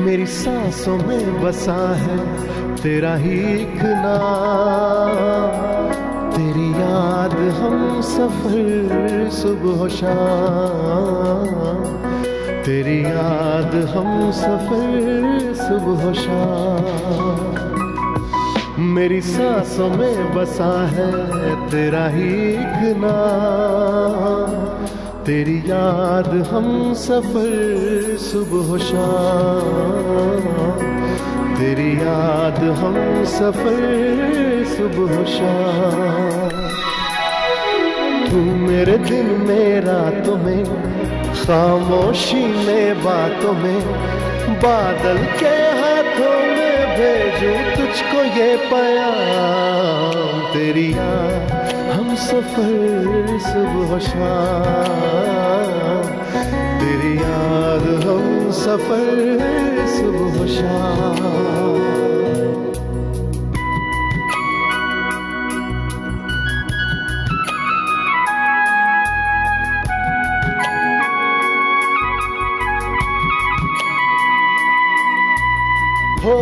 मेरी सांसों में बसा है तेरा ही एक नाम, तेरी याद हम सफर सुबह शाम, तेरी याद हम सफर सुबह शाम। मेरी सांसों में बसा है तेरा ही एक नाम, तेरी याद हम सफर सुबह शाम, तेरी याद हम सफर सुबह शाम। तू मेरे दिन में रातों में, खामोशी में बातों में, बादल के हाथों में भेजूं तुझको ये पैगाम। तेरी याद हम सफर सुबह शाम, तेरी याद हम सफर सुबह शाम। हो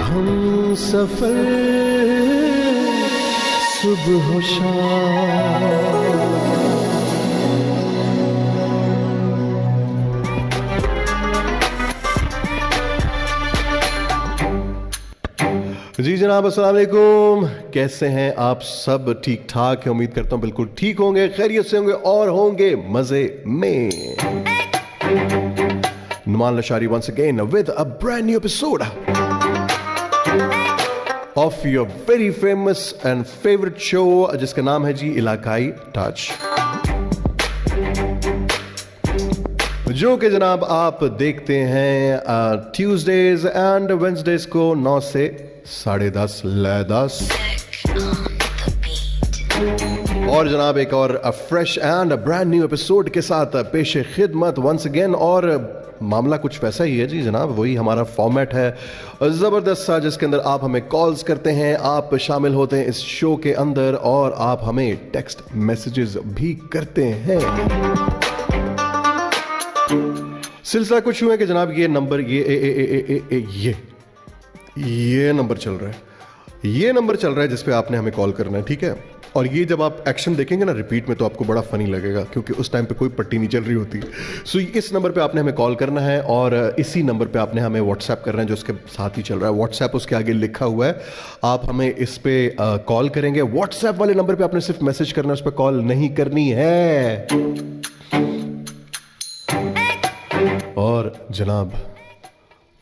हम सफर सुबह हो शाम। जी जनाब, अस्सलाम वालेकुम। कैसे हैं आप सब? ठीक ठाक है, उम्मीद करता हूं बिल्कुल ठीक होंगे, खैरियत से होंगे और होंगे मजे में। Numan Lashari once again with a brand new episode of your very famous and favorite show जिसका नाम है जी इलाकाई टच, जो कि जनाब आप देखते हैं ट्यूसडेज एंड वेंसडेज को 9 से 10:30 10। और जनाब एक और fresh and brand new episode के साथ पेश खिदमत वंस अगेन। और मामला कुछ वैसा ही है जी जनाब, वही हमारा फॉर्मेट है ज़बरदस्त सा, जिसके अंदर आप हमें कॉल्स करते हैं, आप शामिल होते हैं इस शो के अंदर और आप हमें टेक्स्ट मैसेजेस भी करते हैं। सिलसिला कुछ यूं है कि जनाब ये नंबर ये नंबर चल रहा है, ये नंबर चल रहा है जिस पे आपने हमें कॉल करना है, ठीक है। और ये जब आप एक्शन देखेंगे ना रिपीट में तो आपको बड़ा फनी लगेगा, क्योंकि उस टाइम पे कोई पट्टी नहीं चल रही होती। सो इस नंबर पे आपने हमें कॉल करना है और इसी नंबर पे आपने हमें व्हाट्सएप करना है, जो उसके साथ ही चल रहा है। व्हाट्सएप उसके आगे लिखा हुआ है, आप हमें इस पे कॉल करेंगे। व्हाट्सएप वाले नंबर पे आपने सिर्फ मैसेज करना है, उस पर कॉल नहीं करनी है। और जनाब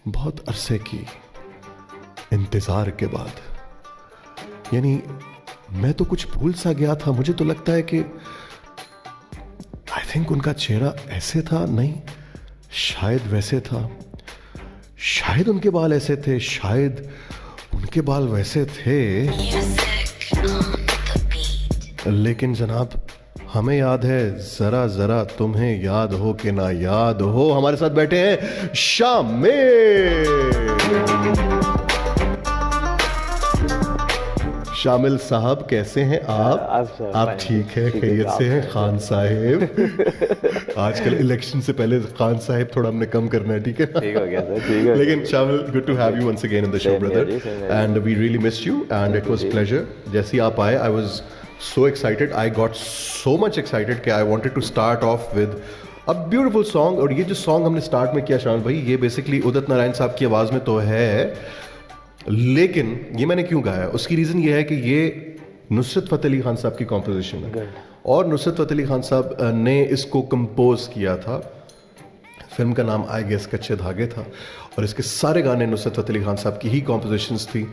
बहुत अरसे की इंतजार के बाद, यानी मैं तो कुछ भूल सा गया था, मुझे तो लगता है कि आई थिंक उनका चेहरा ऐसे था, नहीं शायद वैसे था, शायद उनके बाल ऐसे थे, शायद उनके बाल वैसे थे, लेकिन जनाब हमें याद है, जरा जरा तुम्हें याद हो कि ना याद हो। हमारे साथ बैठे हैं शामिल साहब। कैसे हैं आप ठीक है, खैरियत से हैं? खान साहिब आजकल इलेक्शन से पहले खान साहिब थोड़ा हमने कम करना है, ठीक है? ठीक हो गया सर, ठीक है। लेकिन Shamil, good to have you once again in the show brother, and we really missed you and it was pleasure. जैसे ही आप आए I was so excited, I got so much excited कि I wanted to start off with a beautiful song। और ये जो song हमने start में किया शामिल भाई, ये बेसिकली उदित नारायण साहब की आवाज़ में तो है, लेकिन ये मैंने क्यों गाया, उसकी रीज़न ये है कि ये नुसरत फ़तेह अली खान साहब की कॉम्पोजिशन है और नुसरत फ़तेह अली खान साहब ने इसको कंपोज किया था। फिल्म का नाम आई गेस कच्चे धागे था और इसके सारे गाने नुसरत फ़तेह अली खान साहब की ही कॉम्पोजिशंस थी।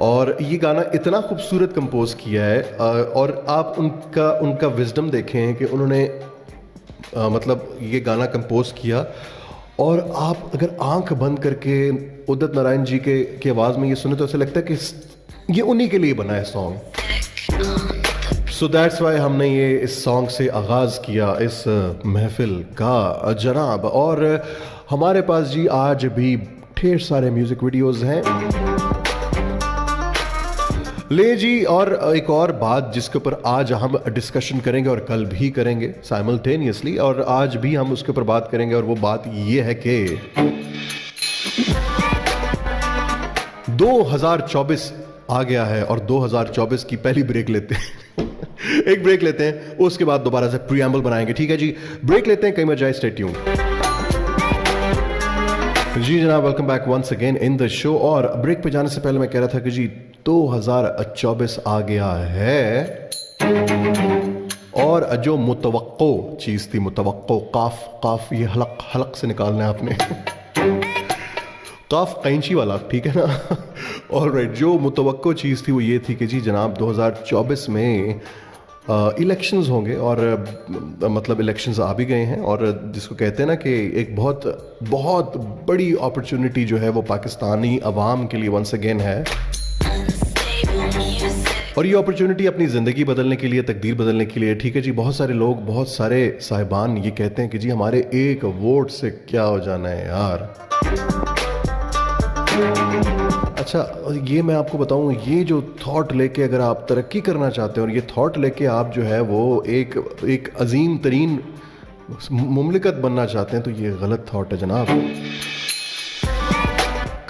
और ये गाना इतना खूबसूरत कंपोज किया है और आप उनका विजडम देखें कि उन्होंने मतलब ये गाना कंपोज किया और आप अगर आंख बंद करके उदित नारायण जी की आवाज़ में ये सुने तो ऐसा लगता है कि ये उन्हीं के लिए बना है सॉन्ग। सो दैट्स वाई हमने ये इस सॉन्ग से आगाज़ किया इस महफिल का जनाब। और हमारे पास जी आज भी ढेर सारे म्यूज़िक वीडियोज़ हैं ले जी। और एक और बात जिसके ऊपर आज हम डिस्कशन करेंगे और कल भी करेंगे साइमल्टेनियसली, और आज भी हम उसके ऊपर बात करेंगे, और वो बात ये है कि 2024 आ गया है और 2024 की पहली ब्रेक लेते हैं एक ब्रेक लेते हैं, उसके बाद दोबारा से प्रीएम्बल बनाएंगे, ठीक है जी? ब्रेक लेते हैं, कहीं मत जाए, स्टे ट्यून्ड। जी जनाब, welcome back once again in the show. और ब्रेक पे जाने से पहले मैं कह रहा था कि जी 2024 आ गया है और जो मुतवक्को चीज़ थी, मुतवक्को काफ ये हलक से निकालना है आपने काफ कैंची वाला, ठीक है ना? ऑलराइट, जो मुतवक्को चीज़ थी वो ये थी कि जी जनाब 2024 में इलेक्शंस होंगे और मतलब इलेक्शंस आ भी गए हैं, और जिसको कहते हैं ना कि एक बहुत बहुत बड़ी अपॉर्चुनिटी जो है वो पाकिस्तानी अवाम के लिए वंस अगेन है। और ये अपॉर्चुनिटी अपनी ज़िंदगी बदलने के लिए, तकदीर बदलने के लिए, ठीक है जी? बहुत सारे लोग, बहुत सारे साहिबान ये कहते हैं कि जी हमारे एक वोट से क्या हो जाना है यार। अच्छा, ये मैं आपको बताऊं, ये जो थॉट लेके अगर आप तरक्की करना चाहते हैं और ये थॉट लेके आप जो है वो एक अजीम तरीन मुमलिकत बनना चाहते हैं, तो ये गलत थॉट है जनाब।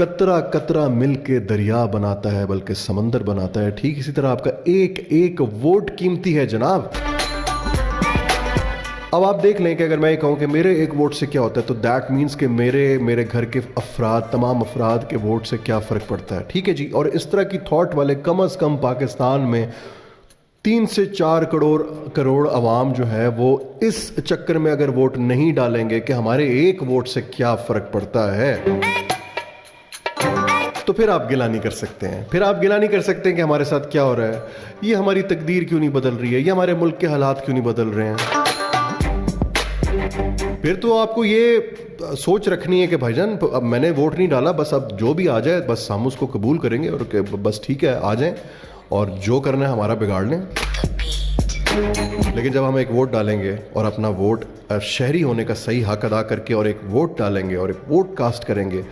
कतरा कतरा मिल के दरिया बनाता है बल्कि समंदर बनाता है, ठीक इसी तरह आपका एक एक वोट कीमती है जनाब। अब आप देख लें कि अगर मैं ये कहूँ कि मेरे एक वोट से क्या होता है, तो दैट मीन्स कि मेरे घर के अफराद, तमाम अफराद के वोट से क्या फ़र्क पड़ता है, ठीक है जी। और इस तरह की थॉट वाले कम अज़ कम पाकिस्तान में 3 से 4 करोड़ अवाम जो है वो इस चक्कर में अगर वोट नहीं डालेंगे कि हमारे एक वोट से क्या फ़र्क पड़ता है, तो फिर आप गिला नहीं कर सकते हैं। फिर आप गिला नहीं कर सकते हैं कि हमारे साथ क्या हो रहा है, ये हमारी तकदीर क्यों नहीं बदल रही है, ये हमारे मुल्क के हालात क्यों नहीं बदल रहे हैं। फिर तो आपको ये सोच रखनी है कि भाईजान अब मैंने वोट नहीं डाला, बस अब जो भी आ जाए बस हम उसको कबूल करेंगे और बस ठीक है आ जाएं और जो करना है हमारा बिगाड़ लें। लेकिन जब हम एक वोट डालेंगे और अपना वोट शहरी होने का सही हक अदा करके और एक वोट डालेंगे और एक वोट कास्ट करेंगे,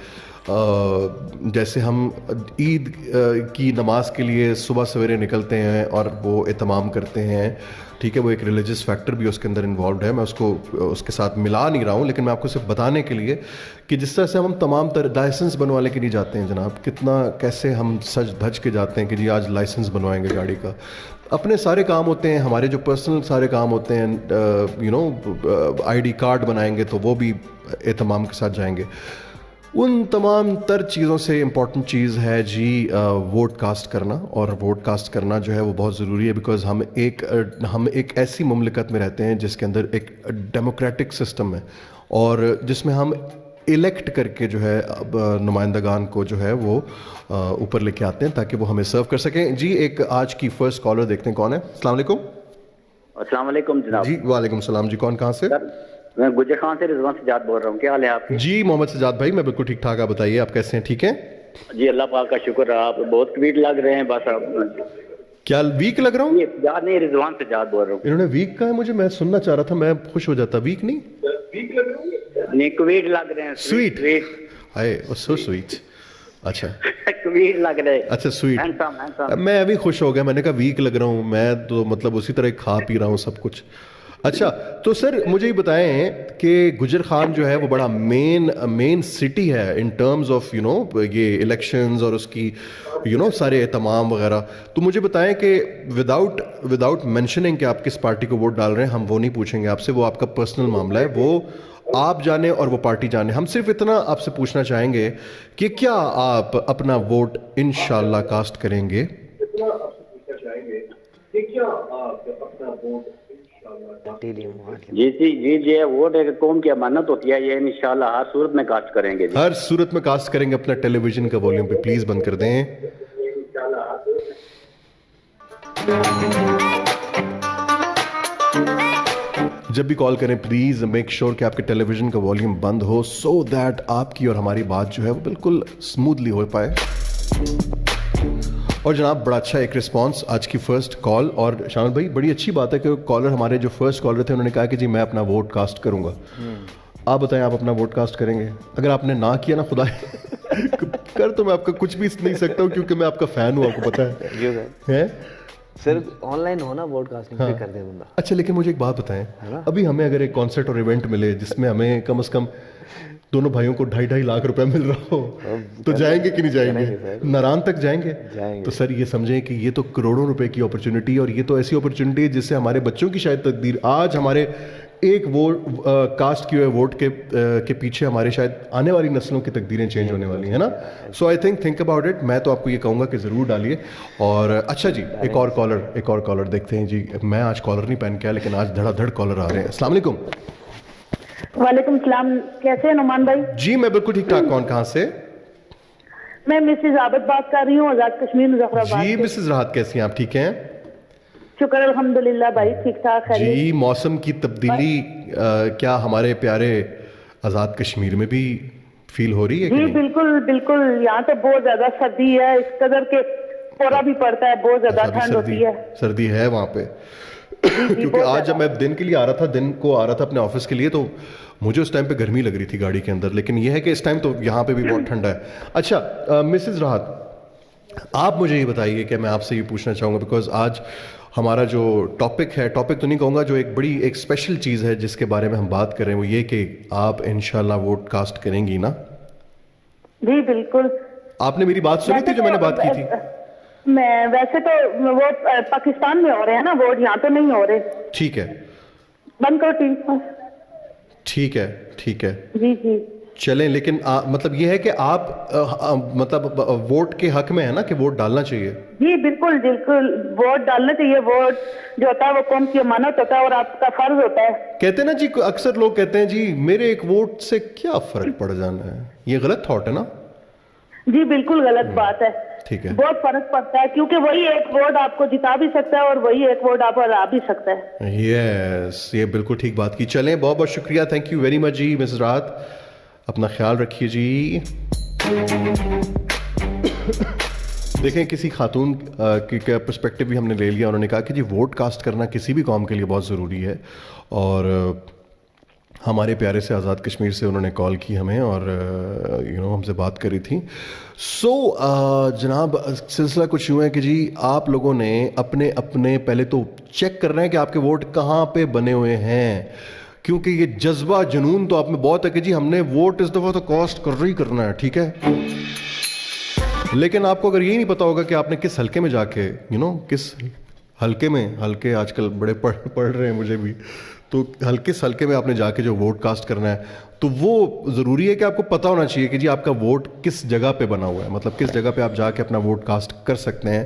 जैसे हम ईद की नमाज के लिए सुबह सवेरे निकलते हैं और वो एहतमाम करते हैं, ठीक है, वो एक रिलीजियस फैक्टर भी उसके अंदर इन्वॉल्व है, मैं उसको उसके साथ मिला नहीं रहा हूँ, लेकिन मैं आपको सिर्फ बताने के लिए कि जिस तरह से हम तमाम लाइसेंस बनवाने के लिए जाते हैं जनाब, कितना कैसे हम सज धज के जाते हैं कि जी आज लाइसेंस बनवाएंगे गाड़ी का, अपने सारे काम होते हैं, हमारे जो पर्सनल सारे काम होते हैं, ID कार्ड बनाएंगे तो वो भी एहतमाम के साथ जाएंगे। उन तमाम तर चीज़ों से इम्पॉर्टेंट चीज़ है जी वोट कास्ट करना, और वोट कास्ट करना जो है वो बहुत ज़रूरी है, बिकॉज़ हम एक ऐसी मुमलिकत में रहते हैं जिसके अंदर एक डेमोक्रेटिक सिस्टम है और जिसमें हम इलेक्ट करके जो है नुमाइंदगान को जो है वो ऊपर लेके आते हैं ताकि वो हमें सर्व कर सकें। जी एक आज की फर्स्ट कॉलर देखते हैं कौन है। अस्सलाम वालेकुम। अस्सलाम वालेकुम जनाब। जी वालेकुम सलाम जी, कौन कहाँ से? मैं गुजर खान से रिजवान सजाद बोल रहा हूँ, क्या हाल है आपके? जी मोहम्मद सजाद भाई मैं बिल्कुल ठीक ठाक, आप बताइए आप कैसे हैं? ठीक हैं जी, अल्लाह पाक का शुक्र है, आप बहुत वीक लग रहे हैं। बस आप क्या वीक लग रहा हूँ? सजाद नहीं, रिजवान सजाद बोल रहा हूँ। इन्होंने वीक कहा है मुझे, मैं सुनना चाह रहा था, मैं खुश हो जाता। वीक नहीं, वीक लग रहा हूँ नहीं, क्वीट लग रहे हैं। स्वीट, हाय सो स्वीट। अच्छा क्वीट लग रहे हैं। अच्छा स्वीट, मैं अभी खुश हो गया, मैंने कहा वीक लग रहा हूँ, मैं तो मतलब उसी तरह खा पी रहा हूँ सब कुछ। अच्छा तो सर मुझे ये बताएं कि गुजर खान जो है वो बड़ा मेन सिटी है इन टर्म्स ऑफ ये इलेक्शंस और उसकी सारे एहतमाम वगैरह, तो मुझे बताएं कि विदाउट मेंशनिंग कि आप किस पार्टी को वोट डाल रहे हैं, हम वो नहीं पूछेंगे आपसे, वो आपका पर्सनल मामला है, वो आप जाने और वो पार्टी जाने। हम सिर्फ इतना आपसे पूछना चाहेंगे कि क्या आप अपना वोट इंशाल्लाह कास्ट करेंगे? जी वोट एक कौम की अमानत होती है, ये इंशाल्लाह हर सूरत में कास्ट करेंगे। हर सूरत में कास्ट करेंगे। अपना टेलीविजन का वॉल्यूम पे प्लीज बंद कर दें। जब भी कॉल करें प्लीज मेक श्योर कि आपके टेलीविजन का वॉल्यूम बंद हो, सो दैट आपकी और हमारी बात जो है वो बिल्कुल स्मूथली हो पाए। और जनाब बड़ा अच्छा एक रिस्पांस आज की फर्स्ट कॉल, और शामिल भाई बड़ी अच्छी बात है कि कॉलर हमारे जो फर्स्ट कॉलर थे उन्होंने कहा कि जी मैं अपना वोट कास्ट करूंगा। आप बताएं आप अपना वोट कास्ट करेंगे? अगर आपने ना किया ना खुदा कर तो मैं आपका कुछ भी नहीं सकता हूँ क्योंकि मैं आपका फैन हूँ, आपको पता है सिर्फ ऑनलाइन होना वोट कास्टिंग कर दे बंदा। अच्छा लेकिन मुझे एक बात बताएं, अभी हमें अगर एक कॉन्सर्ट और इवेंट मिले जिसमें हमें कम से कम दोनों भाइयों को 2.5 लाख रुपए मिल रहा हो, तो जाएंगे कि नहीं जाएंगे? नारायण तक जाएंगे? तो सर ये समझें कि ये तो करोड़ों रुपए की अपॉर्चुनिटी, और ये तो ऐसी अपॉर्चुनिटी है जिससे हमारे बच्चों की शायद तकदीर, आज हमारे एक वोट कास्ट किए हुए वोट के पीछे हमारे शायद आने वाली नस्लों की तकदीरें चेंज होने वाली है ना। सो आई थिंक अबाउट इट। मैं तो आपको ये कहूँगा कि ज़रूर डालिए। और अच्छा जी एक और कॉलर देखते हैं जी। मैं आज कॉलर नहीं पहन के आया, लेकिन आज धड़ाधड़ कॉलर आ रहे हैं। अस्सलाम वालेकुम। वालेकुम सलाम, कैसे हैं नुमान भाई? जी मैं बिल्कुल ठीक ठाक। कौन कहाँ से? मैं मिसेज आबद बात कर रही हूँ, आजाद कश्मीर मुजफ्फराबाद। जी मिसेज राहत कैसी हैं आप? ठीक हैं शुक्र अल्हम्दुलिल्लाह भाई, ठीक ठाक है जी। मौसम की तब्दीली क्या हमारे प्यारे आजाद कश्मीर में भी फील हो रही है? जी बिल्कुल बिल्कुल, यहाँ तो बहुत ज्यादा सर्दी है, इस कदर के कोहरा भी पड़ता है, बहुत ज्यादा ठंड होती है, सर्दी है वहाँ पे। क्योंकि आज जब मैं दिन के लिए आ रहा था अपने ऑफिस के लिए, तो मुझे उस टाइम पे गर्मी लग रही थी गाड़ी के अंदर, लेकिन यह है कि इस टाइम तो यहाँ पे भी बहुत ठंडा है। अच्छा मिसेज राहत आप मुझे ये बताइए कि मैं आपसे ये पूछना चाहूँगा, बिकॉज आज हमारा जो टॉपिक तो नहीं कहूँगा, जो एक स्पेशल चीज़ है जिसके बारे में हम बात कर रहे हैं, वो ये कि आप इंशाल्लाह वोट कास्ट करेंगी ना? जी बिल्कुल। आपने मेरी बात सुनी थी जो मैंने बात की थी? मैं वैसे तो वो पाकिस्तान में हो रहे हैं ना वोट, यहाँ तो नहीं हो रहे। ठीक है, बंद करो टीवी। ठीक है, ठीक है, जी जी चलें। लेकिन मतलब ये है कि आप मतलब वोट के हक में है ना कि वोट डालना चाहिए? जी बिल्कुल बिल्कुल, वोट डालना चाहिए। वोट जो होता है वो कौम की अमानत होता है और आपका फर्ज होता है। कहते हैं ना जी, अक्सर लोग कहते हैं जी मेरे एक वोट से क्या फर्क पड़ जाना है। ये गलत थॉट है ना? जी बिल्कुल गलत बात है। ठीक है, बहुत फर्क पड़ता है क्योंकि वही एक वोट आपको जिता भी सकता है और वही एक वोट आपको हरा भी सकता है। यस, ये बिल्कुल ठीक बात की। चलें, बहुत बहुत शुक्रिया, थैंक यू वेरी मच जी मिस राहत, अपना ख्याल रखिए जी। देखें, किसी खातून की पर्सपेक्टिव भी हमने ले लिया। उन्होंने कहा कि जी वोट कास्ट करना किसी भी कौम के लिए बहुत ज़रूरी है। और हमारे प्यारे से आज़ाद कश्मीर से उन्होंने कॉल की हमें और हमसे बात करी थी। सो जनाब, सिलसिला कुछ यूँ है कि जी आप लोगों ने अपने अपने पहले तो चेक करना है कि आपके वोट कहाँ पे बने हुए हैं, क्योंकि ये जज्बा जुनून तो आप में बहुत है कि जी हमने वोट इस दफ़ा तो कास्ट कर ही करना है, ठीक है। लेकिन आपको अगर यही नहीं पता होगा कि आपने किस हल्के में जाके किस हल्के में, हल्के आजकल बड़े पढ़ रहे हैं मुझे भी, तो किस हल्के में आपने जाके जो वोट कास्ट करना है, तो वो ज़रूरी है कि आपको पता होना चाहिए कि जी आपका वोट किस जगह पे बना हुआ है, मतलब किस जगह पे आप जाके अपना वोट कास्ट कर सकते हैं।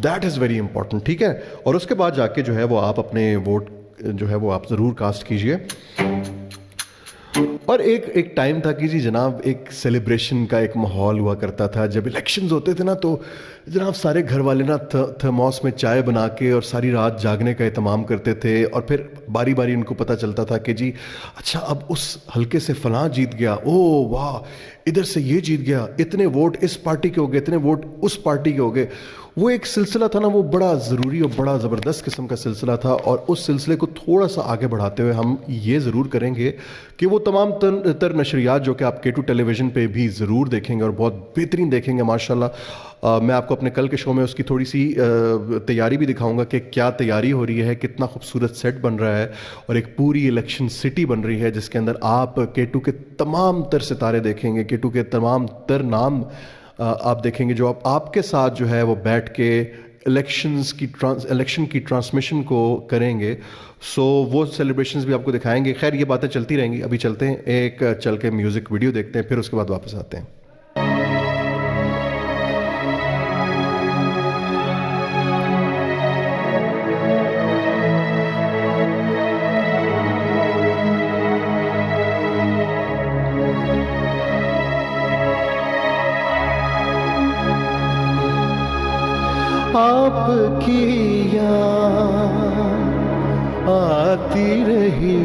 दैट इज़ वेरी इंपॉर्टेंट, ठीक है। और उसके बाद जाके जो है वो आप अपने वोट जो है वो आप ज़रूर कास्ट कीजिए। और एक टाइम था कि जी जनाब एक सेलिब्रेशन का एक माहौल हुआ करता था। जब इलेक्शंस होते थे ना तो जनाब सारे घर वाले ना थर्मोस में चाय बना के और सारी रात जागने का एहतमाम करते थे। और फिर बारी बारी उनको पता चलता था कि जी अच्छा अब उस हल्के से फलां जीत गया, ओह वाह इधर से ये जीत गया, इतने वोट इस पार्टी के हो गए, इतने वोट उस पार्टी के हो गए। वो एक सिलसिला था ना, वो बड़ा ज़रूरी और बड़ा ज़बरदस्त किस्म का सिलसिला था। और उस सिलसिले को थोड़ा सा आगे बढ़ाते हुए हम ये ज़रूर करेंगे कि वो तमाम तर नशरियात जो कि आप K2 टेलीविज़न पे भी ज़रूर देखेंगे और बहुत बेहतरीन देखेंगे माशाल्लाह। मैं आपको अपने कल के शो में उसकी थोड़ी सी तैयारी भी दिखाऊंगा कि क्या तैयारी हो रही है, कितना खूबसूरत सेट बन रहा है और एक पूरी इलेक्शन सिटी बन रही है जिसके अंदर आप K2 के तमाम तर सितारे देखेंगे, K2 के तमाम तर नाम आप देखेंगे जो आपके साथ जो है वो बैठ के इलेक्शन की ट्रांसमिशन को करेंगे। सो वो सेलिब्रेशंस भी आपको दिखाएंगे। खैर ये बातें चलती रहेंगी, अभी चलते हैं एक चल के म्यूज़िक वीडियो देखते हैं, फिर उसके बाद वापस आते हैं। आपकी याद आती रही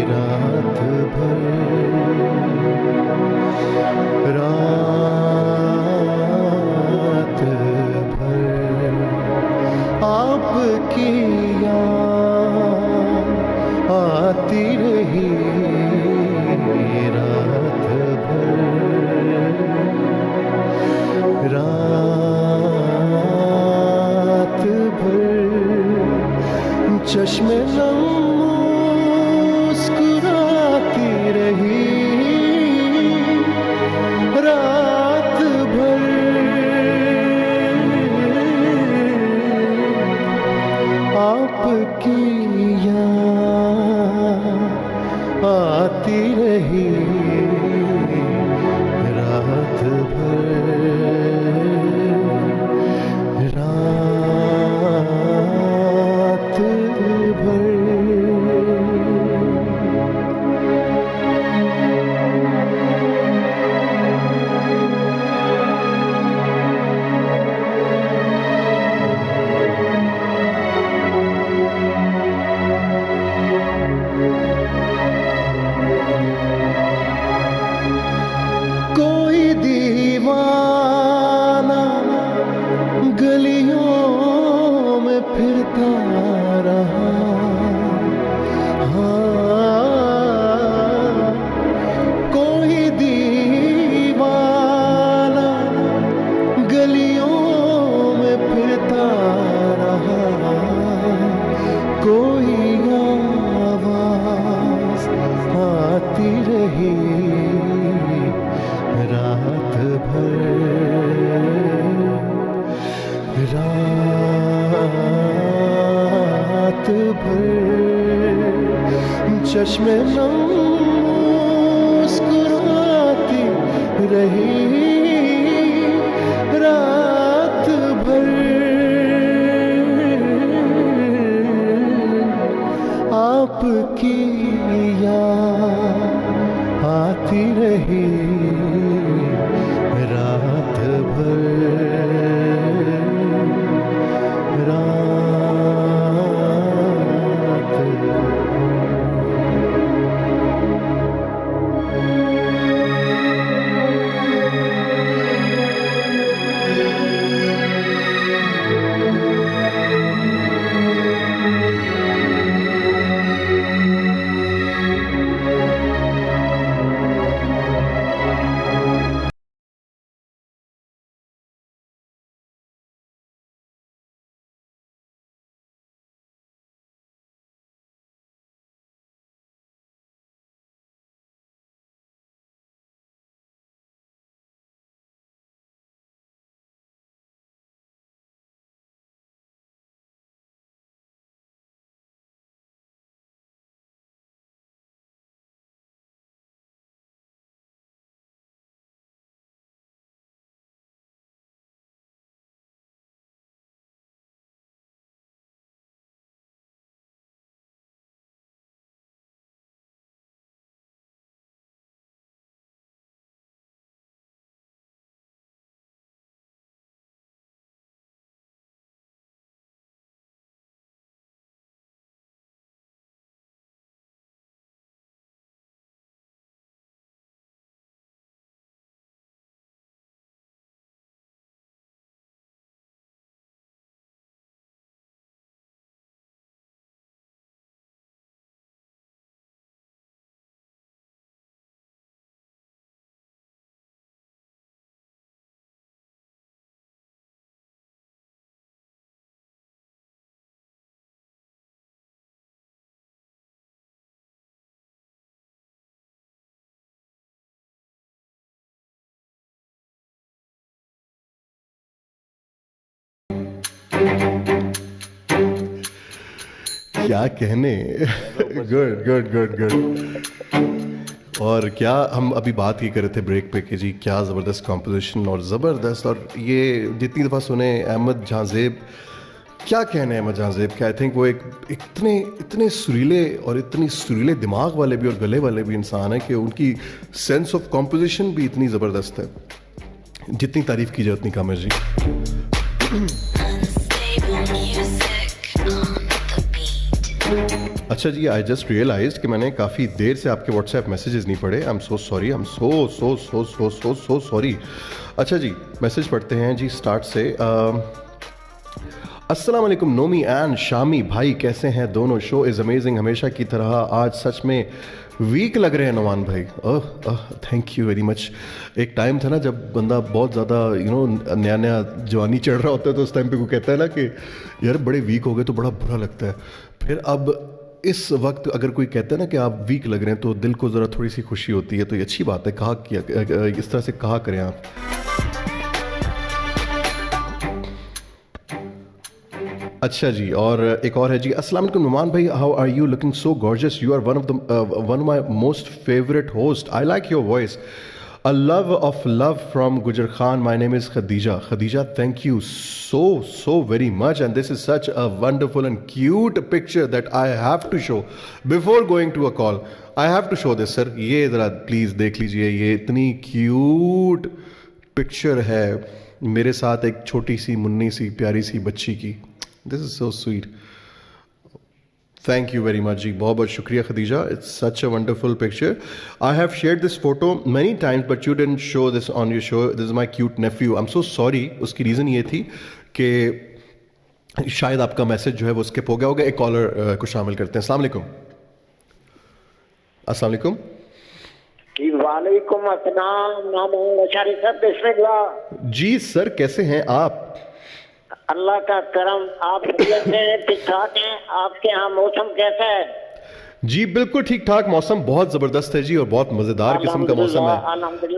रात भर, रात भर आपकी याद आती रही रात भर, रात भर चश्मे नम मुस्कुराती रही रात भर, आपकी याद आती रही रात भर, रात भर। चश्मे नम मुस्कुराती रही रात भर, आपकी याद आती रही रात भर, रात भर। क्या कहने, गुड गुड गुड गुड। और क्या हम अभी बात ही कर रहे थे ब्रेक पे कि जी क्या ज़बरदस्त कॉम्पोजिशन और ज़बरदस्त, और ये जितनी दफ़ा सुने अहमद जहाँज़ेब, क्या कहने अहमद जहाँज़ेब के, आई थिंक वो एक इतने इतने सुरीले और इतनी सुरीले दिमाग वाले भी और गले वाले भी इंसान है कि उनकी सेंस ऑफ कॉम्पोजिशन भी इतनी ज़बरदस्त है, जितनी तारीफ़ की जाए उतनी कम है जी। अच्छा जी, आई जस्ट रियलाइज कि मैंने काफ़ी देर से आपके व्हाट्सएप मैसेजेस नहीं पढ़े। I am so sorry, I am so sorry. अच्छा जी, मैसेज पढ़ते हैं जी स्टार्ट से। अस्सलाम वालेकुम नोमी एंड शामी भाई, कैसे हैं दोनों? शो इज़ अमेजिंग हमेशा की तरह। आज सच में वीक लग रहे हैं नोमान भाई। Thank you very much. एक टाइम था ना जब बंदा बहुत ज़्यादा नया नया जवानी चढ़ रहा होता है, तो उस टाइम पे को कहता है ना कि यार बड़े वीक हो गए तो बड़ा बुरा लगता है। फिर अब इस वक्त अगर कोई कहता है ना कि आप वीक लग रहे हैं तो दिल को ज़रा थोड़ी सी खुशी होती है, तो ये अच्छी बात है। कहा किया इस तरह से कहा करें आप। अच्छा जी, और एक और है जी। अस्सलाम वालेकुम नुमान भाई, how are you? Looking so gorgeous, you are one of my most favourite host. I like your voice. A love of love from Gujar Khan. My name is Khadija. Khadija, thank you so very much. And this is such a wonderful and cute picture that I have to show before going to a call. I have to show this, sir. ये ज़रा please देख लीजिए, ये इतनी cute picture है मेरे साथ एक छोटी सी मुन्नी सी प्यारी सी बच्ची की। This is so sweet. Thank you very much जी, बहुत बहुत शुक्रिया Khadija. It's such a wonderful picture. I have shared this photo many times but you didn't show this on your show. This is my cute nephew. I'm so sorry. उसकी reason ये थी कि शायद आपका message जो है वो स्किप हो गया होगा। एक कॉलर को शामिल करते हैं। अस्सलाम वालेकुम। अस्सलाम वालेकुम। वालेकुम अस्सलाम। जी सर, कैसे हैं आप? अल्लाह का करम, आप ठीक ठाक हैं? आपके यहाँ मौसम कैसा है? जी बिल्कुल ठीक ठाक, मौसम बहुत ज़बरदस्त है जी और बहुत मज़ेदार किस्म का मौसम है।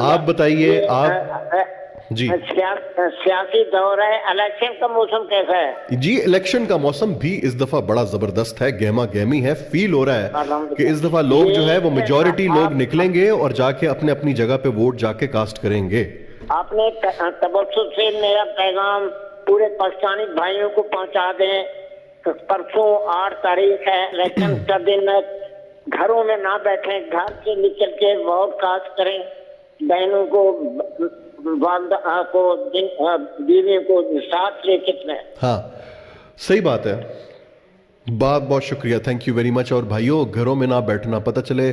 आप बताइए। आप जी। सियासी दौर है, इलेक्शन का मौसम कैसा है? जी इलेक्शन का मौसम भी इस दफा बड़ा जबरदस्त है, गहमा गहमी है, फील हो रहा है कि इस दफा लोग जो है वो मेजॉरिटी लोग निकलेंगे और जाके अपने अपनी जगह पे वोट जाके कास्ट करेंगे। आपने तबस्सुम से मेरा पैगाम पूरे पाकिस्तानी भाइयों को पहुंचा दें। परसों 8 तारीख है, इलेक्शन का दिन है। घरों में ना बैठें, घर से निकल के वोट कास्ट करें। बहनों को, वालदा को, बीवियों को साथ लेके चलें। हाँ सही बात है, बहुत बहुत शुक्रिया, थैंक यू वेरी मच। और भाइयों घरों में ना बैठना, पता चले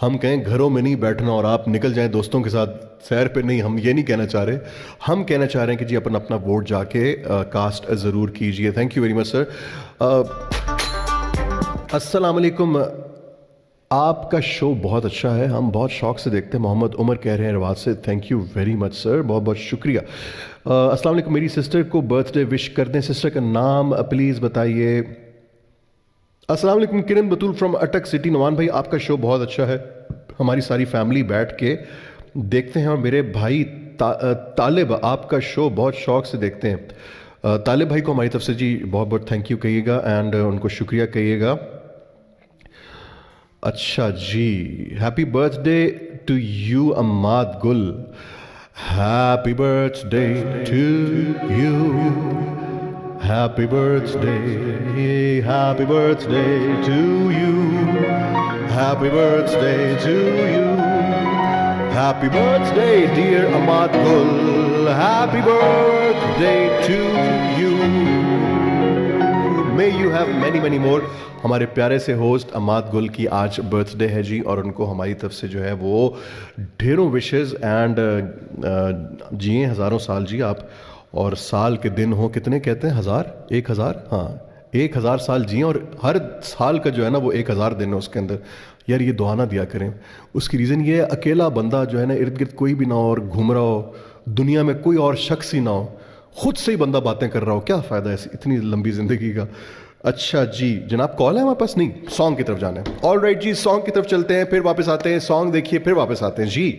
हम कहें घरों में नहीं बैठना और आप निकल जाएं दोस्तों के साथ सैर पे, नहीं, हम ये नहीं कहना चाह रहे। हम कहना चाह रहे हैं कि जी अपना अपना वोट जाके कास्ट ज़रूर कीजिए। Thank you very much sir. अस्सलाम वालेकुम, आपका शो बहुत अच्छा है, हम बहुत शौक से देखते हैं। मोहम्मद उमर कह रहे हैं रवाज से, thank you very much sir, बहुत बहुत शुक्रिया। अस्सलाम वालेकुम, मेरी सिस्टर को बर्थडे विश कर दें, सिस्टर का नाम प्लीज़ बताइए। अस्सलाम वालेकुम, किरण बतूल फ्रॉम अटक सिटी। नवान भाई आपका शो बहुत अच्छा है, हमारी सारी फैमिली बैठ के देखते हैं और मेरे भाई तालिब आपका शो बहुत शौक से देखते हैं। तालिब भाई को हमारी तरफ से जी बहुत बहुत थैंक यू कहिएगा एंड उनको शुक्रिया कहिएगा। अच्छा जी, happy birthday to you Ammad Gul, happy birthday to you, happy birthday to you, happy birthday to you, happy birthday dear Ammad Gul, happy birthday to you, may you have many many more. हमारे प्यारे से host Ammad गुल की आज बर्थडे है जी और उनको हमारी तरफ से जो है वो ढेरों विशेस एंड जिए हज़ारों साल जी आप, और साल के दिन हो कितने कहते हैं, 1000 हाँ 1000 साल जिए और हर साल का जो है ना वो 1000 दिन है उसके अंदर। यार ये दुआ ना दिया करें, उसकी रीज़न ये है अकेला बंदा जो है ना इर्द गिर्द कोई भी ना हो और घूम रहा हो, दुनिया में कोई और शख्स ही ना हो, खुद से ही बंदा बातें कर रहा हो, क्या फ़ायदा है इतनी लंबी ज़िंदगी का। अच्छा जी जनाब, कॉल है हमारे पास? नहीं, सॉन्ग की तरफ जाना है। ऑल राइट जी, सॉन्ग की तरफ चलते हैं, फिर वापस आते हैं, सॉन्ग देखिए फिर वापस आते हैं जी।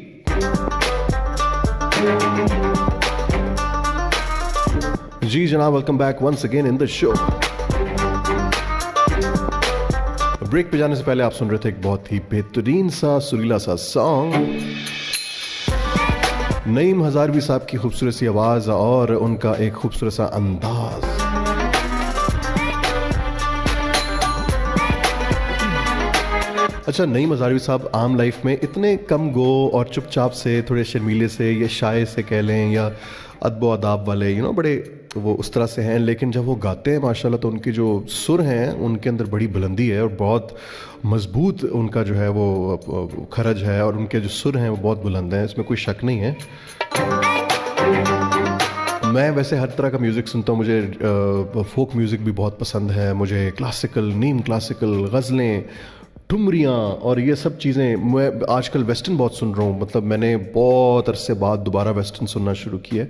जी जनाब, welcome back once again in the show. Break पे जाने से पहले आप सुन रहे थे एक बहुत ही बेहतरीन सा सुरीला सा सॉन्ग, नईम हजारवी साहब की खूबसूरत सी आवाज और उनका एक खूबसूरत सा अंदाज। अच्छा, नईम हजारवी साहब आम लाइफ में इतने कम गो और चुपचाप से, थोड़े शर्मीले से या शाय से कह लें या अदबो अदाब वाले बड़े वो उस तरह से हैं, लेकिन जब वो गाते हैं माशाल्लाह तो उनकी जो सुर हैं उनके अंदर बड़ी बुलंदी है और बहुत मजबूत उनका जो है वो खरज है और उनके जो सुर हैं वो बहुत बुलंद हैं, इसमें कोई शक नहीं है। मैं वैसे हर तरह का म्यूज़िक सुनता हूँ, मुझे फोक म्यूज़िक भी बहुत पसंद है, मुझे क्लासिकल, नीम क्लासिकल, गज़लें, ठुमरियाँ और ये सब चीज़ें। मैं आजकल वेस्टर्न बहुत सुन रहा हूँ, मतलब मैंने बहुत अरसे बाद दोबारा वेस्टर्न सुनना शुरू किया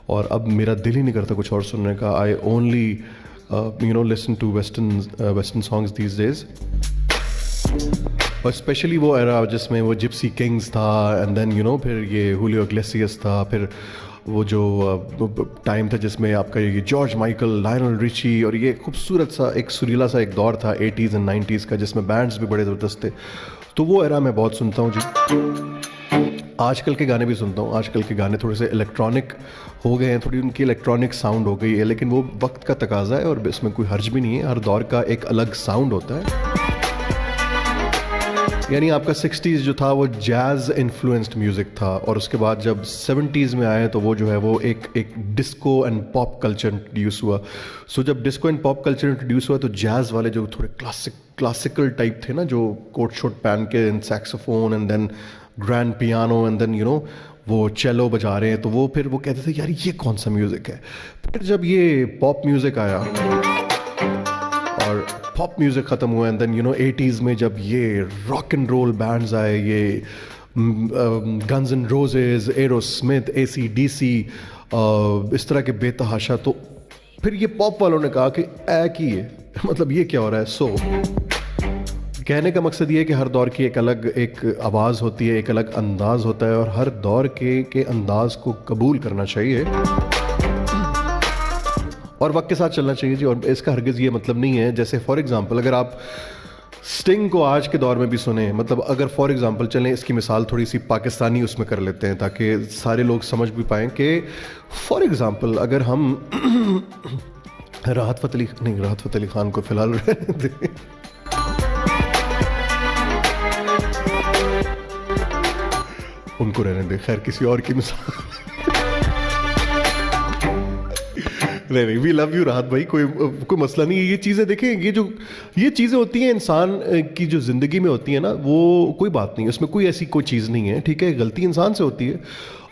और अब मेरा दिल ही नहीं करता कुछ और सुनने का। I only listen to western songs these days, और स्पेशली वो एरा जिसमें वो जिप्सी किंग्स था एंड देन फिर ये हुलियो इग्लेसियस था, फिर वो जो टाइम था जिसमें आपका ये जॉर्ज माइकल, लायनल रिची, और ये खूबसूरत सा एक सुरीला सा एक दौर था 80s एंड 90s का जिसमें बैंड्स भी बड़े ज़बरदस्त थे, तो वो एरा मैं बहुत सुनता हूँ जी। आजकल के गाने भी सुनता हूँ, आजकल के गाने थोड़े से इलेक्ट्रॉनिक हो गए हैं, थोड़ी उनकी इलेक्ट्रॉनिक साउंड हो गई है, लेकिन वो वक्त का तकाजा है और इसमें कोई हर्ज भी नहीं है, हर दौर का एक अलग साउंड होता है। यानी आपका 60s जो था वो जैज़ इन्फ्लुएंस्ड म्यूज़िक था और उसके बाद जब 70s में आए तो वो जो है वो एक disco and pop culture introduce हुआ। सो जब disco and pop culture introduce हुआ तो जैज़ वाले जो थोड़े क्लासिकल टाइप थे ना, जो कोट शोट पहन के and saxophone and then grand piano and then वो चेलो बजा रहे हैं, तो वो फिर वो कहते थे यार ये कौन सा म्यूज़िक है। फिर जब ये पॉप म्यूज़िक आया और पॉप म्यूज़िक ख़त्म हुआ एंड देन 80s में जब ये रॉक एंड रोल बैंड्स आए, ये guns and roses, Aerosmith, AC/DC, इस तरह के बेतहाशा, तो फिर ये पॉप वालों ने कहा कि की है मतलब ये क्या हो रहा है। सो कहने का मकसद ये है कि हर दौर की एक अलग एक आवाज़ होती है, एक अलग अंदाज़ होता है और हर दौर के अंदाज़ को कबूल करना चाहिए और वक्त के साथ चलना चाहिए जी। और इसका हरगिज़ ये मतलब नहीं है, जैसे फॉर एग्ज़ाम्पल अगर आप स्टिंग को आज के दौर में भी सुने, मतलब अगर फॉर एग्ज़ाम्पल चलें, इसकी मिसाल थोड़ी सी पाकिस्तानी उसमें कर लेते हैं ताकि सारे लोग समझ भी पाएँ कि फॉर एग्ज़ाम्पल अगर हम राहत फ़तेह अली ख़ान को फ़िलहाल रहने दें, उनको रहने दे, खैर किसी और की मिसाल नहीं, वी लव यू राहत भाई, कोई मसला नहीं है। ये चीज़ें देखें, ये चीज़ें होती हैं इंसान की जो ज़िंदगी में होती है ना, वो कोई बात नहीं, उसमें कोई ऐसी कोई चीज़ नहीं है, ठीक है। गलती इंसान से होती है,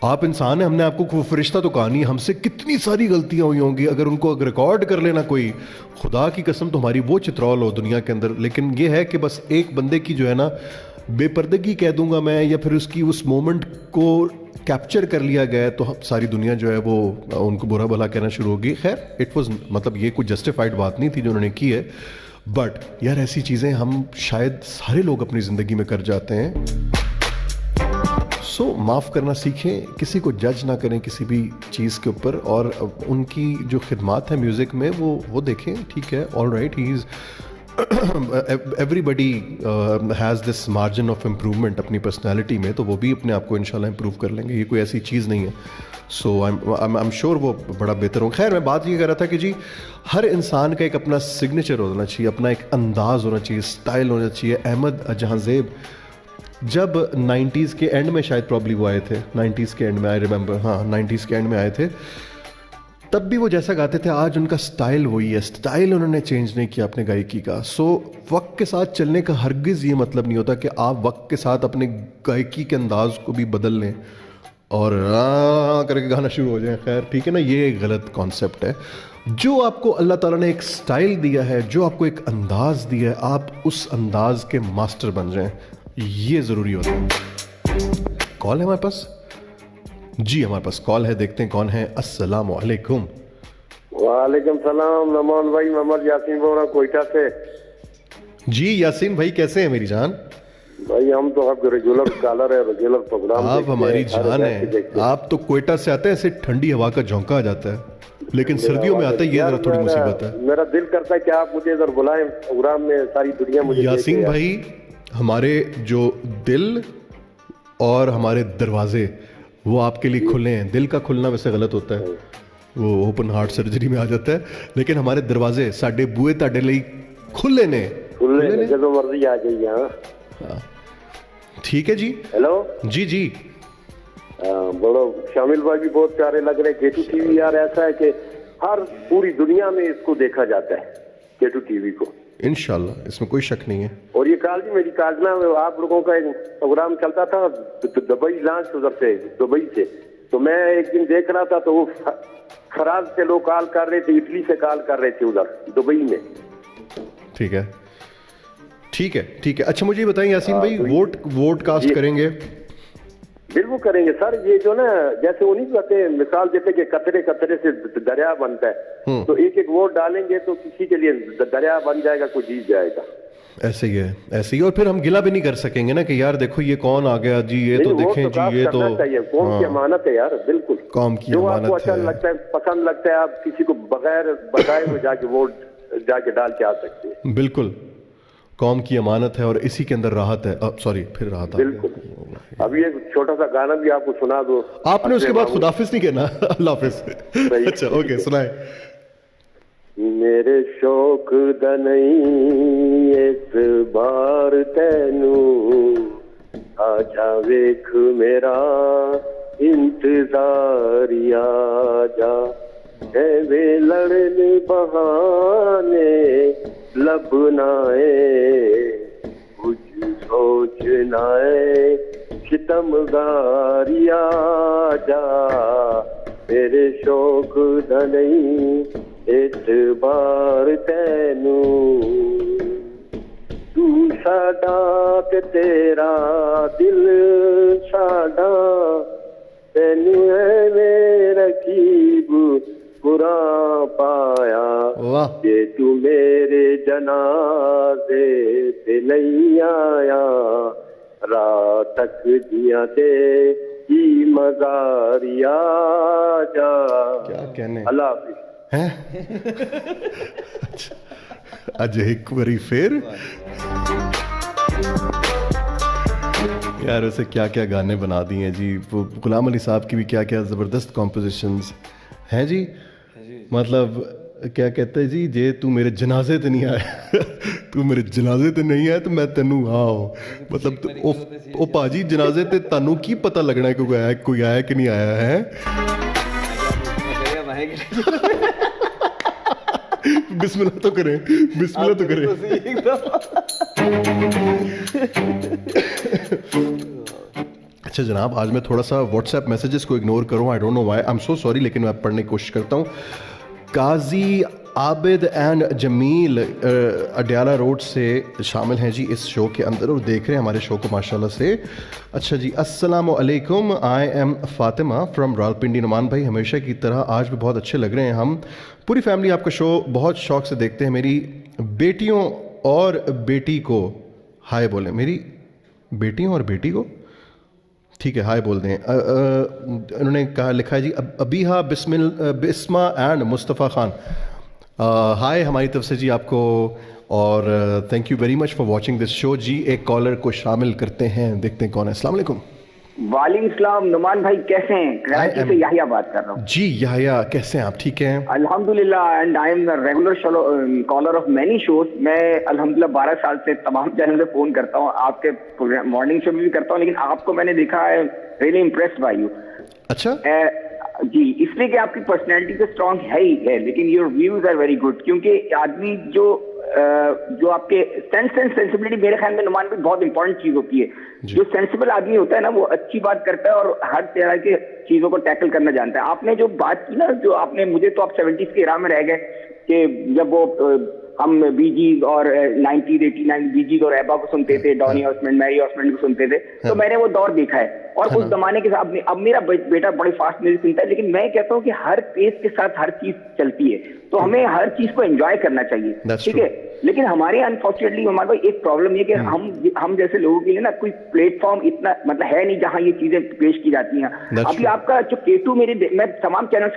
आप इंसान हैं, हमने आपको फरिश्ता तो कहा नहीं, हमसे कितनी सारी गलतियां हुई होंगी, अगर उनको रिकॉर्ड कर लेना कोई, खुदा की कसम तुम्हारी वो चित्रौल हो दुनिया के अंदर। लेकिन ये है कि बस एक बंदे की जो है ना बेपर्दगी कह दूंगा मैं, या फिर उसकी उस मोमेंट को कैप्चर कर लिया गया तो सारी दुनिया जो है वो उनको बुरा भला कहना शुरू होगी। खैर इट वाज, मतलब ये कोई जस्टिफाइड बात नहीं थी जो उन्होंने की है, बट यार ऐसी चीज़ें हम शायद सारे लोग अपनी ज़िंदगी में कर जाते हैं। सो माफ़ करना सीखें, किसी को जज ना करें किसी भी चीज़ के ऊपर, और उनकी जो खिदमात है म्यूज़िक में वो देखें, ठीक है, all right, he is everybody has this margin of improvement अपनी पर्सनैलिटी में, तो वो भी अपने आप को इंशाल्लाह इम्प्रूव कर लेंगे, ये कोई ऐसी चीज़ नहीं है। सो आई एम श्योर वो बड़ा बेहतर हो। खैर मैं बात ये कर रहा था कि जी हर इंसान का एक अपना सिग्नेचर होना चाहिए, अपना एक अंदाज़ होना चाहिए, स्टाइल होना चाहिए। अहमद जहांज़ेब जब 90s के एंड में शायद प्रॉब्ली वो आए थे, 90s के एंड में, आई रिमेंबर, हाँ 90s के एंड में आए थे, तब भी वो जैसा गाते थे आज उनका स्टाइल वही है, स्टाइल उन्होंने चेंज नहीं किया अपने गायकी का। सो वक्त के साथ चलने का हरगिज़ ये मतलब नहीं होता कि आप वक्त के साथ अपने गायकी के अंदाज को भी बदल लें और करके गाना शुरू हो जाए। खैर ठीक है ना, ये एक गलत कॉन्सेप्ट है। जो आपको अल्लाह ताला ने एक स्टाइल दिया है, जो आपको एक अंदाज़ दिया है, आप उस अंदाज़ के मास्टर बन जाएं, ये ज़रूरी होता है। कॉल है हमारे पास जी, हमारे पास कॉल है, देखते हैं कौन है। अस्सलाम वालेकुम। वालेकुम सलाम नमान भाई, मोहम्मद यासीन बोल रहा हूँ कोयटा से। जी यासीन भाई कैसे हैं मेरी जान? भाई हम तो आपके रेगुलर कॉलर है, रेगुलर प्रोग्राम आप हमारी जान है। आप तो कोयटा से आते हैं, ऐसे ठंडी हवा का झोंका आ जाता है, लेकिन सर्दियों में आता है, ये जरा थोड़ी मुसीबत है। मेरा दिल करता है कि आप मुझे इधर बुलाएं प्रोग्राम में, सारी दुनिया मुझे यासीन भाई, हमारे जो दिल और हमारे दरवाजे वो आपके लिए खुले हैं। दिल का खुलना वैसे गलत होता है, वो ओपन हार्ट सर्जरी में आ जाता है, लेकिन हमारे दरवाजे साडे बूहे ताडे लिए खुले ने, जब मर्जी आ जाइए। हाँ ठीक है जी। हेलो जी जी बोलो। शामिल भाई भी बहुत प्यारे लग रहे। केटू टीवी यार ऐसा है कि हर पूरी दुनिया में इसको देखा जाता है, केटू टीवी को, इंशाल्लाह, इसमें कोई शक नहीं है। और ये काल जी मेरी काजना में आप लोगों का एक प्रोग्राम चलता था दुबई लॉन्च, उधर से दुबई से, तो मैं एक दिन देख रहा था तो वो फराज से लोग कॉल कर रहे थे, इटली से कॉल कर रहे थे उधर दुबई में। ठीक है ठीक है ठीक है। अच्छा मुझे ये बताएं यासीन भाई, वोट कास्ट करेंगे? बिल्कुल करेंगे सर। ये जो ना जैसे वो नहीं कहते, मिसाल देते कि कतरे कतरे से दरिया बनता है, तो एक एक वोट डालेंगे तो किसी के लिए दरिया बन जाएगा, कोई जीत जाएगा। ऐसे ही है, ऐसे ही। और फिर हम गिला भी नहीं कर सकेंगे ना कि यार देखो ये कौन आ गया जी, ये तो देखें जी, ये तो कौम की अमानत है यार। बिल्कुल कौम की जो अमानत आपको अच्छा लगता है, पसंद लगता है, आप किसी को बगैर बताए हुए जाके वोट जाके डाल के आ सकते हैं। बिल्कुल, कौम की अमानत है और इसी के अंदर राहत है। सॉरी फिर राहत। बिल्कुल। अभी एक छोटा सा गाना भी आपको सुना दो। आपने उसके बाद खुदाफिज नहीं कहना, अल्लाह हाफिज। अच्छा ओके सुनाए। मेरे शौक दा नहीं इस बार तैनू, आजा वेख मेरा इंतजार आजा, वे लड़न बहाने लबनाए, कुछ सोचनाए सितमगारिया जा, मेरे शौक दा नहीं इस बार तैनू, तू साडा ते तेरा दिल साडा, तैनू है मेरा रकीब कुरान पाया, वाह ये तू मेरे जनाजे पे नहीं आया, रात तक दिया दे की मजारिया जा। क्या कहने अल्लाह हाफिज। हैं अज एक बारी फिर यार उसे क्या क्या गाने बना दिए हैं जी। वो गुलाम अली साहब की भी क्या क्या ज़बरदस्त कॉम्पोजिशंस हैं जी। मतलब क्या कहते हैं जी, जे तू मेरे जनाजे ते नहीं आया तू मेरे जनाजे ते नहीं आया तो मैं तेनू आओ। मतलब ओ भाजी जनाजे ते तानू की पता लगना है कोई आया कि नहीं आया है। बिस्मिल्लाह तो करें, बिस्मिल्लाह तो करें। अच्छा जनाब, आज मैं थोड़ा सा व्हाट्सएप मैसेजेस को इग्नोर करूँ, I don't know why, I am so sorry, लेकिन मैं पढ़ने की कोशिश करता हूँ। काजी आबिद एंड जमील अडयाला रोड से शामिल हैं जी इस शो के अंदर और देख रहे हैं हमारे शो को माशाल्लाह से। अच्छा जी, अस्सलाम वालेकुम, I am Fatima from Rawalpindi. Numan भाई हमेशा की तरह आज भी बहुत अच्छे लग रहे हैं। हम पूरी फैमिली आपका शो बहुत शौक से देखते हैं। मेरी बेटियों और बेटी को हाय बोलें, मेरी बेटियों और बेटी को ठीक है हाय बोल दें। उन्होंने कहा लिखा है जी अबीहा बिस्मा एंड मुस्तफ़ा खान, हाय हमारी तरफ से जी आपको, और thank you very much for watching this show जी। एक कॉलर को शामिल करते हैं, देखते हैं कौन है। अस्सलाम वालेकुम। वालेकुम सलाम। नुमान भाई कैसे हैं? कराची से याहिया बात कर रहा हूँ जी। याहिया कैसे हैं आप? ठीक हैं अल्हम्दुलिल्लाह, and I am the regular caller of many shows. मैं अल्हम्दुलिल्लाह 12 साल से तमाम चैनल पे फोन करता हूँ, आपके मॉर्निंग शो में भी करता हूँ, लेकिन आपको मैंने देखा है रियली इम्प्रेस्ड बाय यू। अच्छा जी, इसलिए कि आपकी पर्सनैलिटी तो स्ट्रांग है ही है, लेकिन your views are very good. क्योंकि आदमी जो आपके सेंस एंड सेंसिबिलिटी, मेरे ख्याल में नुमान भी बहुत इंपॉर्टेंट चीज होती है। जो सेंसिबल आदमी होता है ना, वो अच्छी बात करता है और हर तरह के चीजों को टैकल करना जानता है। आपने जो बात की ना, जो आपने, मुझे तो आप 70s के इरा में रह गए कि जब वो हम बीजीज और 90s 89 बीजीज और एबा को सुनते थे, डॉनी ऑस्मंड, मैरी ऑस्मंड को सुनते थे, तो मैंने वो दौर देखा है। और उस जमाने के साथ अब मेरा बेटा बड़े फास्ट म्यूजिक सुनता है, लेकिन मैं कहता हूँ कि हर पेस के साथ हर चीज चलती है, तो हमें हर चीज को एंजॉय करना चाहिए, ठीक है। लेकिन हमारे अनफॉर्चुनेटली हमारे पास एक प्रॉब्लम ये कि हम जैसे लोगों के लिए ना कोई प्लेटफॉर्म इतना मतलब है नहीं जहां ये चीजें पेश की जाती हैं। अभी आपका जो K2, मैं तमाम चैनल्स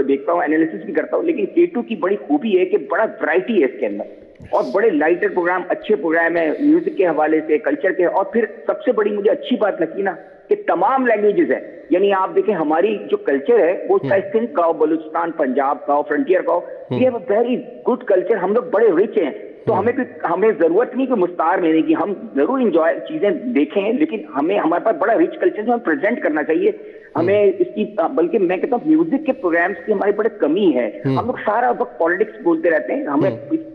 देखता हूँ, एनालिसिस भी करता हूँ, लेकिन K2 की बड़ी खूबी है कि बड़ा वैरायटी है इसके अंदर और बड़े लाइटर प्रोग्राम, अच्छे प्रोग्राम है म्यूजिक के हवाले से, कल्चर के। और फिर सबसे बड़ी मुझे अच्छी बात लगी ना कि तमाम लैंग्वेजेस है। यानी आप देखें हमारी जो कल्चर है वो चाहे सिंध का हो, बलूचिस्तान, पंजाब का हो, फ्रंटियर का हो, ये है वेरी गुड कल्चर। हम लोग बड़े रिच हैं, तो हमें जरूरत नहीं कि मुस्तार लेने की, हम जरूर इंजॉय चीजें देखें, लेकिन हमारे पास बड़ा रिच कल्चर जो हम प्रेजेंट करना चाहिए हमें इसकी। बल्कि मैं कहता हूँ म्यूजिक के प्रोग्राम्स की हमारी बड़े कमी है। हम लोग सारा वक्त पॉलिटिक्स बोलते रहते हैं, हमें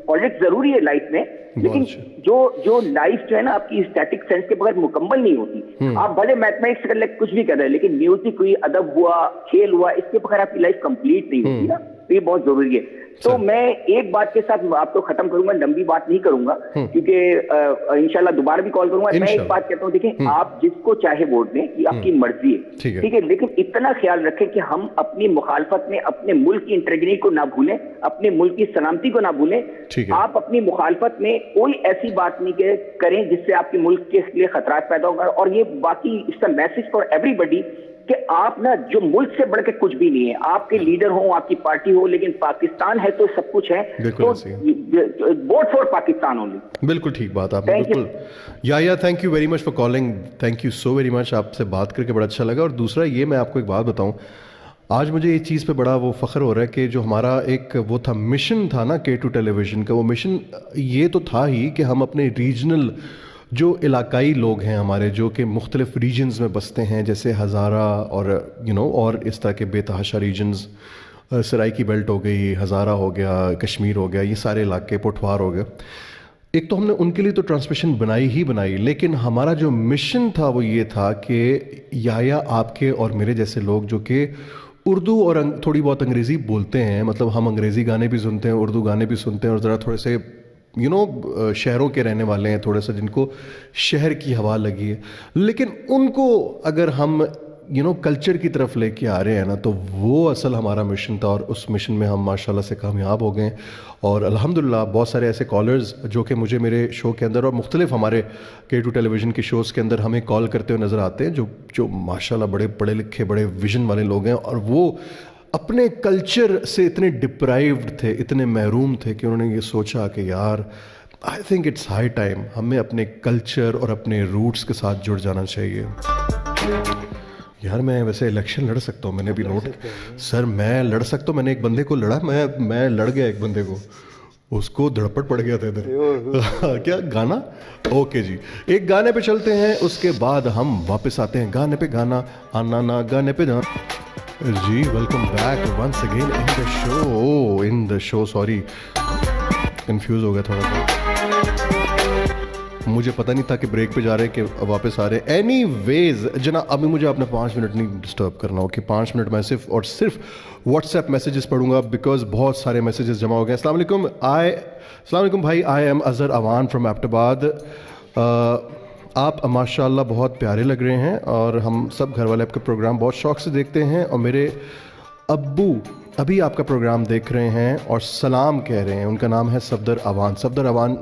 पॉलिटिक्स जरूरी है लाइफ में, लेकिन जो लाइफ जो है ना आपकी स्टैटिक सेंस के बगैर मुकम्मल नहीं होती। आप भले मैथमेटिक्स कर ले, कुछ भी कर रहे, लेकिन म्यूजिक हुई, अदब हुआ, खेल हुआ, इसके बगैर आपकी लाइफ कंप्लीट नहीं होती ना, तो ये बहुत जरूरी है। तो मैं एक बात के साथ आपको खत्म करूंगा, लंबी बात नहीं करूंगा, क्योंकि इंशाल्लाह दोबारा भी कॉल करूंगा। मैं एक बात कहता हूँ, देखिए आप जिसको चाहे वोट दें, ये आपकी मर्जी है, ठीक है, लेकिन इतना ख्याल रखें कि हम अपनी मुखालफत में अपने मुल्क की इंटीग्रिटी को ना भूलें, अपने मुल्क की सलामती को ना भूलें। आप अपनी मुखालफत में कोई ऐसी बात नहीं करें जिससे आपके मुल्क के लिए खतरात पैदा होगा। और ये बाकी इसका मैसेज फॉर एवरीबडी कि आप ना, जो मुल्क से बढ़ के कुछ भी नहीं है, आपके लीडर हो, आपकी पार्टी हो, लेकिन पाकिस्तान है तो सब कुछ है, तो वोट फॉर पाकिस्तान ओनली। बिल्कुल ठीक बात आपने, बिल्कुल। या thank you very much for calling, thank you so very much, आपसे बात करके बड़ा अच्छा लगा। और दूसरा ये, मैं आपको एक बात बताऊं, आज मुझे इस चीज़ पे बड़ा वो फ़ख्र हो रहा है कि जो हमारा एक वो था मिशन था ना K2 टेलीविज़न का, वो मिशन ये तो था ही कि हम अपने रीजनल जो इलाकाई लोग हैं हमारे, जो कि मुख्तलिफ रीजन्स में बसते हैं, जैसे हज़ारा और और इस तरह के बेतहाशा रीजन्स, सराइकी बेल्ट हो गई, हज़ारा हो गया, कश्मीर हो गया, ये सारे इलाके, पोठवार हो गया, एक तो हमने उनके लिए तो ट्रांसमिशन बनाई ही बनाई, लेकिन हमारा जो मिशन था वो ये था कि या आपके और मेरे जैसे लोग जो कि उर्दू और थोड़ी बहुत अंग्रेज़ी बोलते हैं, मतलब हम अंग्रेज़ी गाने भी सुनते हैं, उर्दू गाने भी सुनते हैं, और ज़रा थोड़े से शहरों के रहने वाले हैं, थोड़ा सा जिनको शहर की हवा लगी है, लेकिन उनको अगर हम कल्चर की तरफ लेके आ रहे हैं ना, तो वो असल हमारा मिशन था और उस मिशन में हम माशाल्लाह से कामयाब हो गए। और अल्हम्दुलिल्लाह बहुत सारे ऐसे कॉलर्स जो कि मुझे मेरे शो के अंदर और मुख्तलिफ हमारे K2 टेलीविज़न के शोज़ के अंदर हमें कॉल करते हुए नज़र आते हैं, जो माशाल्लाह बड़े पढ़े लिखे, बड़े विजन वाले लोग हैं, और वो अपने कल्चर से इतने डिप्राइव्ड थे, इतने महरूम थे कि उन्होंने ये सोचा कि यार I think it's high time हमें अपने कल्चर और अपने रूट्स के साथ जुड़ जाना चाहिए। यार मैं वैसे इलेक्शन लड़ सकता हूँ, मैंने भी नोट सर मैं लड़ सकता हूँ, मैंने एक बंदे को लड़ा, मैं लड़ गया एक बंदे को, उसको धड़पड़ पड़ गया था इधर। क्या गाना? ओके जी, एक गाने पे चलते हैं, उसके बाद हम वापस आते हैं गाने पे। गाना आना ना गाने पे ना जी। Welcome back once again in the show. Sorry confuse हो गया थोड़ा सा, मुझे पता नहीं था कि ब्रेक पे जा रहे हैं कि वापस आ रहे हैं। एनीवेज जनाब, अभी मुझे अपने 5 मिनट नहीं डिस्टर्ब करना हो कि 5 मिनट मैं सिर्फ और सिर्फ व्हाट्सएप मैसेजेस पढ़ूंगा, बिकॉज बहुत सारे मैसेजेस जमा हो गए। अस्सलाम वालेकुम भाई, I am Azhar Awan from Abbottabad. आप माशाल्लाह बहुत प्यारे लग रहे हैं और हम सब घर वाले आपके प्रोग्राम बहुत शौक से देखते हैं, और मेरे अब्बू अभी आपका प्रोग्राम देख रहे हैं और सलाम कह रहे हैं। उनका नाम है सफदर अवान। सफदर अवान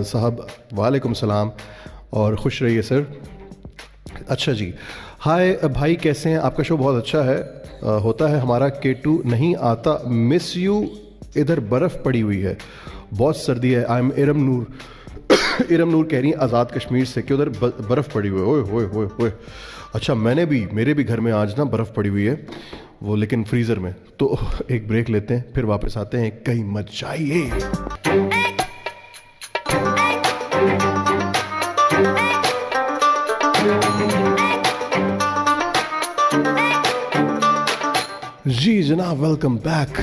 साहब वालेकुम सलाम और खुश रहिए सर। अच्छा जी, हाय भाई कैसे हैं? आपका शो बहुत अच्छा है, होता है हमारा K2 नहीं आता, मिस यू। इधर बर्फ़ पड़ी हुई है, बहुत सर्दी है। आई एम इरम नूर। इरम नूर कह रही हैं आज़ाद कश्मीर से कि उधर बर्फ़ पड़ी हुई है। ओए होए होए होए। अच्छा, मेरे भी घर में आज ना बर्फ़ पड़ी हुई है, वो लेकिन फ्रीज़र में। तो एक ब्रेक लेते हैं, फिर वापस आते हैं। कहीं मत जाइए। जी जनाब, वेलकम बैक।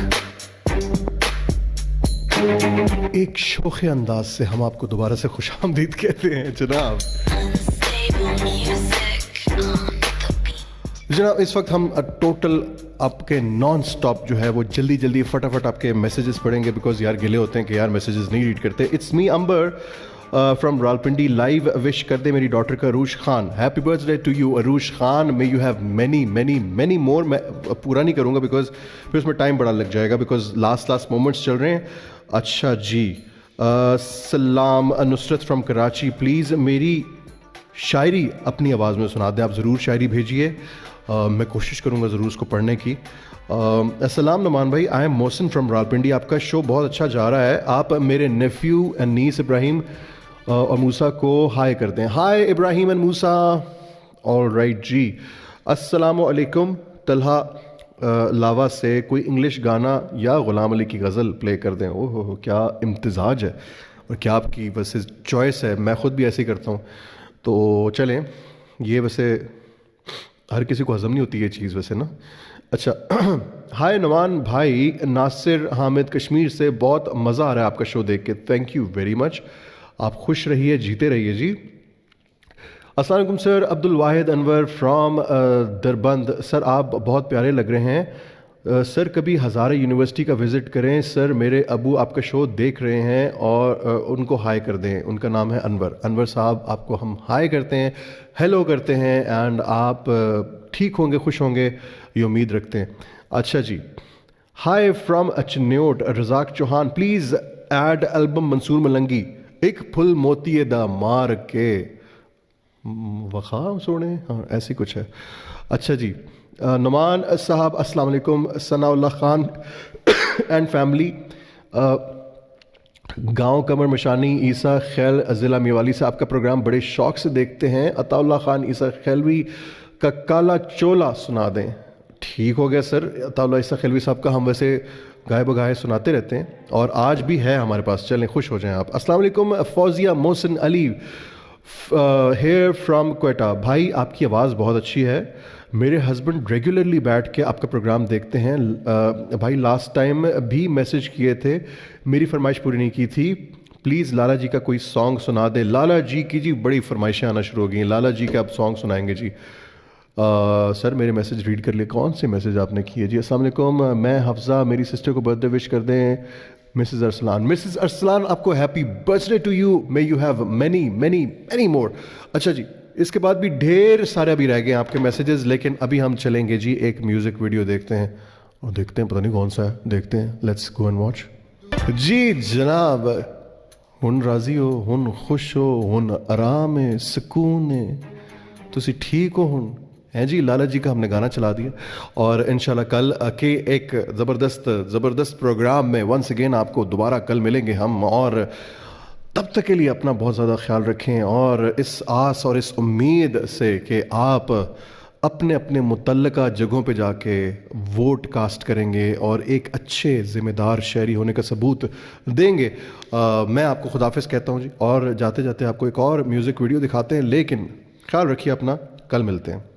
एक शोखे अंदाज से हम आपको दोबारा से खुशामदीद कहते हैं जनाब। जनाब इस वक्त हम टोटल आपके नॉन स्टॉप जो है वो जल्दी फटाफट आपके मैसेजेस पढ़ेंगे, बिकॉज यार गिले होते हैं कि यार मैसेजेस नहीं रीड करते। It's me Ambar from Rawalpindi, live wish कर दे मेरी डॉटर का Aroush Khan. Happy birthday to you Aroush Khan, may you have many more. मैं पूरा नहीं करूँगा बिकॉज फिर उसमें टाइम बड़ा लग जाएगा, बिकॉज लास्ट मोमेंट्स चल रहे हैं। अच्छा जी, सलाम नुसरत फ्रॉम कराची, प्लीज़ मेरी शायरी अपनी आवाज़ में सुना दें। आप ज़रूर शायरी भेजिए, मैं कोशिश करूँगा ज़रूर उसको पढ़ने की। अस्सलाम नुमान भाई, I M Mohsin from Rawalpindi. आपका शो बहुत अच्छा जा रहा है। आप मेरे नेफ्यू एंड नीस इब्राहिम और मूसा को हाय कर दें। Hi Ibrahim and Musa. All right जी। अस्सलामु अलैकुम। तलहा लावा से कोई इंग्लिश गाना या ग़ुलाम अली की गज़ल प्ले कर दें। ओह हो, क्या इम्तिज़ाज है और क्या आपकी वैसे चॉइस है। मैं ख़ुद भी ऐसे ही करता हूँ। तो चलें, ये वैसे हर किसी को हज़म नहीं होती ये चीज़ वैसे ना। अच्छा हाय नुमान भाई, नासिर हामिद कश्मीर से, बहुत मज़ा आ रहा है आपका शो देख के। Thank you very much. आप खुश रहिए, जीते रहिए जी। अस्सलाम वालेकुम sir, Abdul Wahid Anwar from Darband. Sir आप बहुत प्यारे लग रहे हैं। सर कभी हज़ारे यूनिवर्सिटी का विज़िट करें। सर मेरे अबू आपका शो देख रहे हैं और उनको हाय कर दें। उनका नाम है अनवर साहब, आपको हम हाय करते हैं, हेलो करते हैं, एंड आप ठीक होंगे, खुश होंगे, ये उम्मीद रखते हैं। अच्छा जी, hi from Chiniot, Razzaq Chauhan, please add album Mansoor Malangi, एक फुल मोती दा मार के वखा सोने, हाँ ऐसी कुछ है। अच्छा जी, नुमान साहब अस्सलाम वालेकुम। सनाउल्लाह खान एंड फैमिली, गांव कमर मशानी, ईसा खैल, ज़िला मेवाली से आपका प्रोग्राम बड़े शौक से देखते हैं। अताउल्लाह खान ईसा खैलवी का काला चोला सुना दें। ठीक हो गया सर। अताउल्लाह ईसा खैलवी साहब का हम वैसे गाए बगाए सुनाते रहते हैं और आज भी है हमारे पास, चलें खुश हो जाएं आप। अस्सलाम वालेकुम। फौजिया मोहसिन अली हेयर फ्रॉम क्वेटा, भाई आपकी आवाज़ बहुत अच्छी है। मेरे हस्बैंड रेगुलरली बैठ के आपका प्रोग्राम देखते हैं। भाई लास्ट टाइम भी मैसेज किए थे, मेरी फरमाइश पूरी नहीं की थी, प्लीज़ लाला जी का कोई सॉन्ग सुना दे। लाला जी की जी बड़ी फरमाइशें आना शुरू हो गई हैं, लाला जी का आप सॉन्ग सुनाएंगे जी। सर मेरे मैसेज रीड कर लिए, कौन से मैसेज आपने किए जी। अस्सलाम वालेकुम, मैं हफ्ज़ा, मेरी सिस्टर को बर्थडे विश कर दें। मिसेस अरसलान आपको happy birthday to you, may you have many more. अच्छा जी, इसके बाद भी ढेर सारे अभी रह गए हैं आपके मैसेजेस, लेकिन अभी हम चलेंगे जी एक म्यूजिक वीडियो देखते हैं, और देखते हैं पता नहीं कौन सा है, देखते हैं, लेट्स गो एंड वॉच। जी जनाब, हुन राजी हो, हुन खुश हो, हुन आराम है, सुकून है, तुसी ठीक हो हुन हैं जी। लाला जी का हमने गाना चला दिया, और इंशाल्लाह कल के एक ज़बरदस्त प्रोग्राम में वंस अगेन आपको दोबारा कल मिलेंगे हम, और तब तक के लिए अपना बहुत ज़्यादा ख्याल रखें, और इस आस और इस उम्मीद से कि आप अपने अपने मुतल्लका जगहों पे जाके वोट कास्ट करेंगे और एक अच्छे ज़िम्मेदार शहरी होने का सबूत देंगे। मैं आपको खुदाफिज कहता हूँ जी, और जाते जाते आपको एक और म्यूज़िक वीडियो दिखाते हैं, लेकिन ख्याल रखिए अपना, कल मिलते हैं।